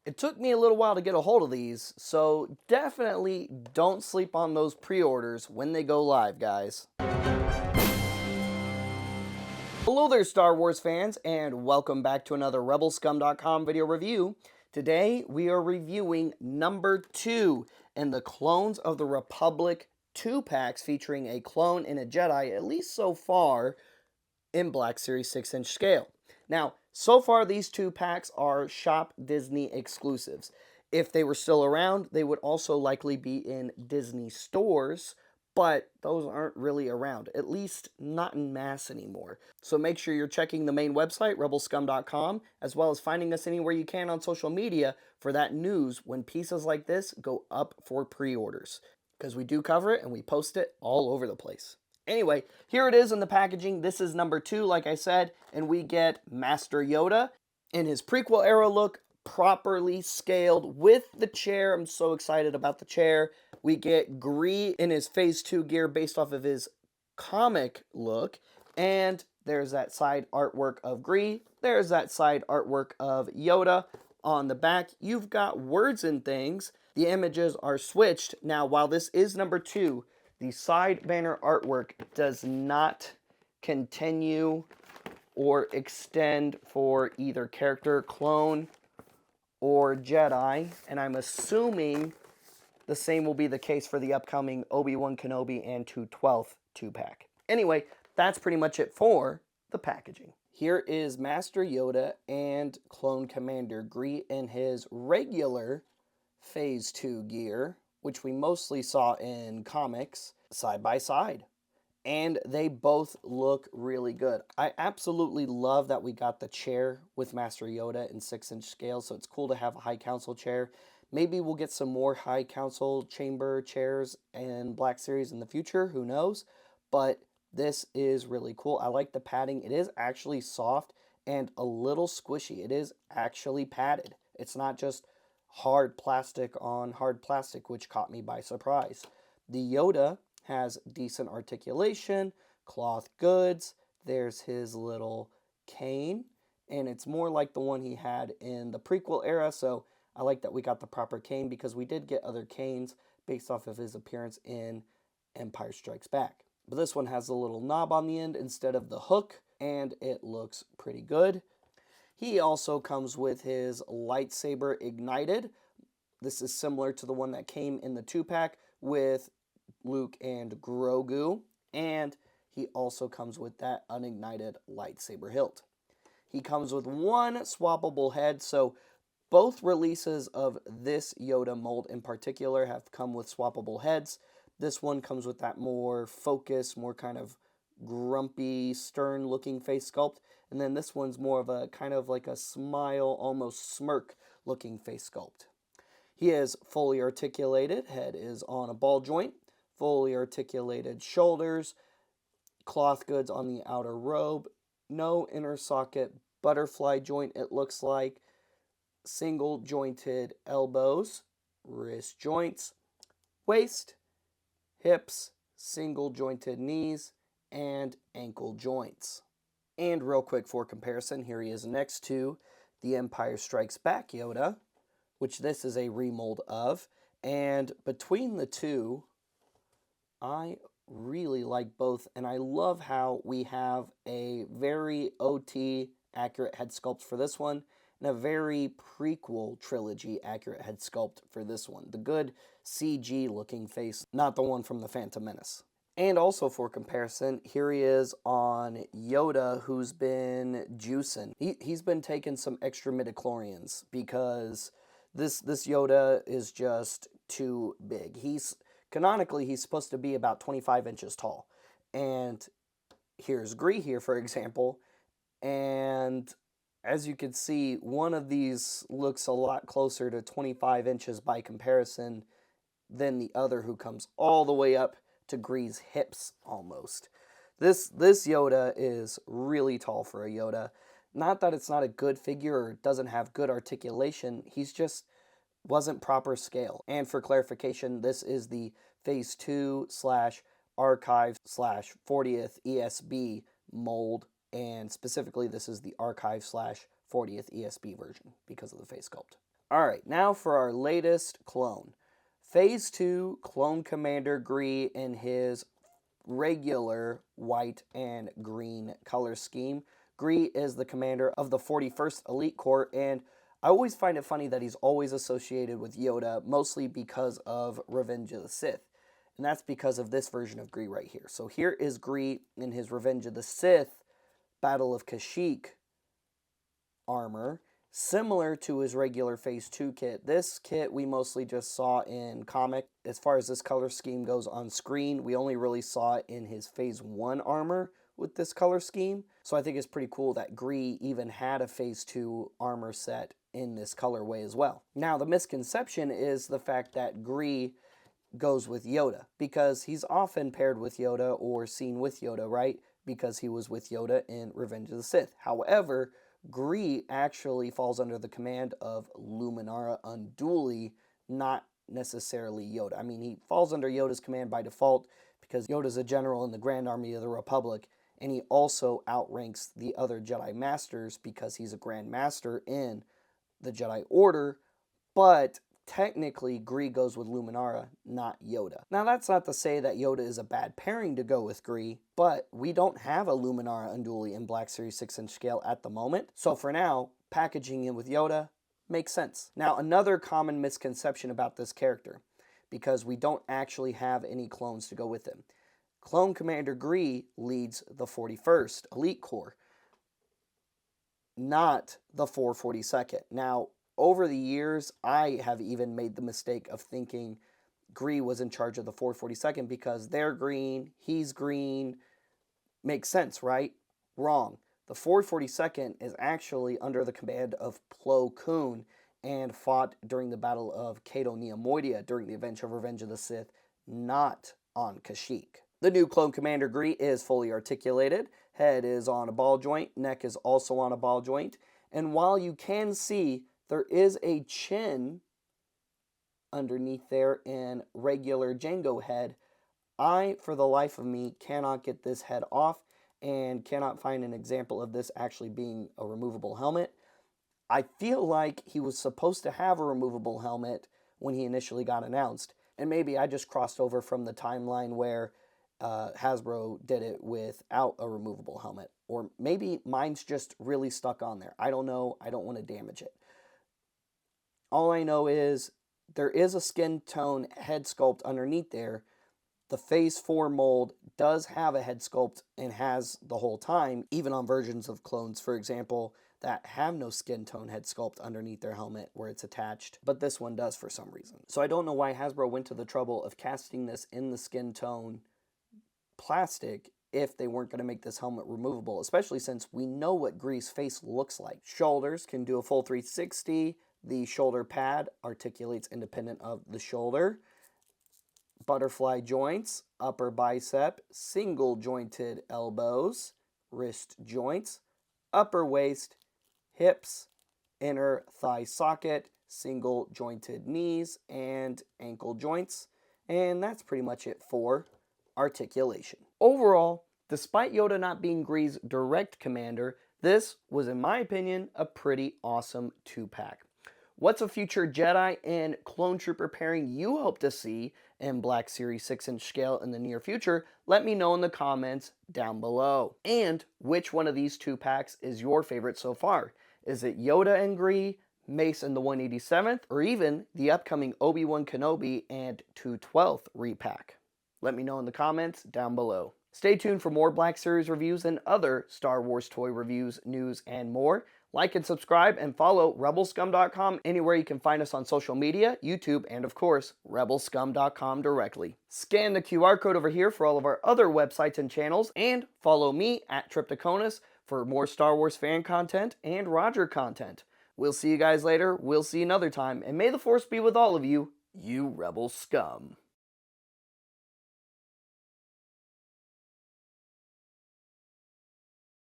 It took me a little while to get a hold of these, so definitely don't sleep on those pre-orders when they go live, guys. Hello there, Star Wars fans, and welcome back to another RebelScum.com video review. Today, we are reviewing number 2 in the Clones of the Republic 2-packs featuring a clone and a Jedi, at least so far, in Black Series 6-inch scale. Now, so far these 2-packs are Shop Disney exclusives. If they were still around, they would also likely be in Disney stores, but those aren't really around, at least not in mass anymore. So make sure you're checking the main website, rebelscum.com, as well as finding us anywhere you can on social media for that news when pieces like this go up for pre-orders. Because we do cover it and we post it all over the place. Anyway, here it is in the packaging. This is number 2, like I said, and we get Master Yoda in his prequel era look, properly scaled with the chair. I'm so excited about the chair. We get Gree in his Phase 2 gear based off of his comic look, and there's that side artwork of Gree. There's that side artwork of Yoda. On the back, you've got words and things. The images are switched. Now, while this is number 2, the side banner artwork does not continue or extend for either character, clone, or Jedi, and I'm assuming the same will be the case for the upcoming Obi-Wan Kenobi and 212th 2-pack. Anyway, that's pretty much it for the packaging. Here is Master Yoda and Clone Commander Gree in his regular Phase 2 gear, which we mostly saw in comics, side by side. And they both look really good. I absolutely love that we got the chair with Master Yoda in 6-inch scale, so it's cool to have a High Council chair. Maybe we'll get some more High Council chamber chairs in Black Series in the future, who knows? But this is really cool. I like the padding. It is actually soft and a little squishy. It is actually padded. It's not just hard plastic on hard plastic, which caught me by surprise. The Yoda has decent articulation, cloth goods. There's his little cane, and it's more like the one he had in the prequel era, so I like that we got the proper cane because we did get other canes based off of his appearance in Empire Strikes Back. But this one has a little knob on the end instead of the hook, and it looks pretty good. He also comes with his lightsaber ignited. This is similar to the one that came in the 2-pack with Luke and Grogu, and he also comes with that unignited lightsaber hilt. He comes with one swappable head, so both releases of this Yoda mold in particular have come with swappable heads. This one comes with that more focused, more kind of grumpy, stern looking face sculpt, and then this one's more of a kind of like a smile, almost smirk looking face sculpt. He is fully articulated, head is on a ball joint, fully articulated shoulders, cloth goods on the outer robe, no inner socket butterfly joint it looks like, single jointed elbows, wrist joints, waist, hips, single jointed knees, and ankle joints. And real quick for comparison, here he is next to the Empire Strikes Back Yoda, which this is a remold of, and between the two, I really like both, and I love how we have a very OT accurate head sculpt for this one, and a very prequel trilogy accurate head sculpt for this one. The good CG looking face, not the one from the Phantom Menace. And also for comparison, here he is on Yoda, who's been juicing. He's been taking some extra midichlorians because this Yoda is just too big. Canonically, he's supposed to be about 25 inches tall. And here's Gree here, for example. And as you can see, one of these looks a lot closer to 25 inches by comparison than the other, who comes all the way up to Gree's hips almost. This Yoda is really tall for a Yoda. Not that it's not a good figure or doesn't have good articulation, he's just wasn't proper scale. And for clarification, this is the Phase 2 / Archive / 40th ESB mold, and specifically this is the Archive / 40th ESB version because of the face sculpt. All right, now for our latest clone. Phase 2 Clone Commander Gree in his regular white and green color scheme. Gree is the commander of the 41st Elite Corps, and I always find it funny that he's always associated with Yoda, mostly because of Revenge of the Sith. And that's because of this version of Gree right here. So here is Gree in his Revenge of the Sith Battle of Kashyyyk armor, similar to his regular Phase 2 kit. This kit we mostly just saw in comic. As far as this color scheme goes on screen, we only really saw it in his Phase 1 armor with this color scheme. So I think it's pretty cool that Gree even had a Phase 2 armor set in this colorway as well. Now, the misconception is the fact that Gree goes with Yoda, because he's often paired with Yoda or seen with Yoda, right? Because he was with Yoda in Revenge of the Sith. However, Gree actually falls under the command of Luminara Unduli, not necessarily Yoda. I mean, he falls under Yoda's command by default because Yoda's a general in the Grand Army of the Republic, and he also outranks the other Jedi Masters because he's a Grand Master in the Jedi Order, but technically Gree goes with Luminara, not Yoda. Now, that's not to say that Yoda is a bad pairing to go with Gree, but we don't have a Luminara Unduli in Black Series 6-inch scale at the moment. So for now, packaging in with Yoda makes sense. Now, another common misconception about this character, because we don't actually have any clones to go with him. Clone Commander Gree leads the 41st Elite Corps, not the 442nd. Now, over the years, I have even made the mistake of thinking Gree was in charge of the 442nd because they're green, he's green. Makes sense, right? Wrong. The 442nd is actually under the command of Plo Koon and fought during the Battle of Cato Neimoidia during the event of Revenge of the Sith, not on Kashyyyk. The new Clone Commander Gree is fully articulated. Head is on a ball joint, neck is also on a ball joint, and while you can see there is a chin underneath there in regular Jango head, I, for the life of me, cannot get this head off and cannot find an example of this actually being a removable helmet. I feel like he was supposed to have a removable helmet when he initially got announced, and maybe I just crossed over from the timeline where Hasbro did it without a removable helmet, or maybe mine's just really stuck on there. I don't know. I don't want to damage it. All I know is there is a skin tone head sculpt underneath there. The Phase 4 mold does have a head sculpt and has the whole time, even on versions of clones, for example, that have no skin tone head sculpt underneath their helmet where it's attached, but this one does for some reason. So I don't know why Hasbro went to the trouble of casting this in the skin tone plastic if they weren't going to make this helmet removable, especially since we know what Gree's face looks like. Shoulders can do a full 360. The shoulder pad articulates independent of the shoulder. Butterfly joints, upper bicep, single jointed elbows, wrist joints, upper waist, hips, inner thigh socket, single jointed knees, and ankle joints. And that's pretty much it for articulation. Overall, despite Yoda not being Gree's direct commander, this was, in my opinion, a pretty awesome 2-pack. What's a future Jedi and Clone Trooper pairing you hope to see in Black Series 6-inch scale in the near future? Let me know in the comments down below. And which one of these 2-packs is your favorite so far? Is it Yoda and Gree, Mace and the 187th, or even the upcoming Obi-Wan Kenobi and 212th repack? Let me know in the comments down below. Stay tuned for more Black Series reviews and other Star Wars toy reviews, news, and more. Like and subscribe and follow RebelScum.com anywhere you can find us on social media, YouTube, and of course, RebelScum.com directly. Scan the QR code over here for all of our other websites and channels, and follow me at Triptychonus for more Star Wars fan content and Roger content. We'll see you guys later, we'll see you another time, and may the Force be with all of you, you Rebel Scum.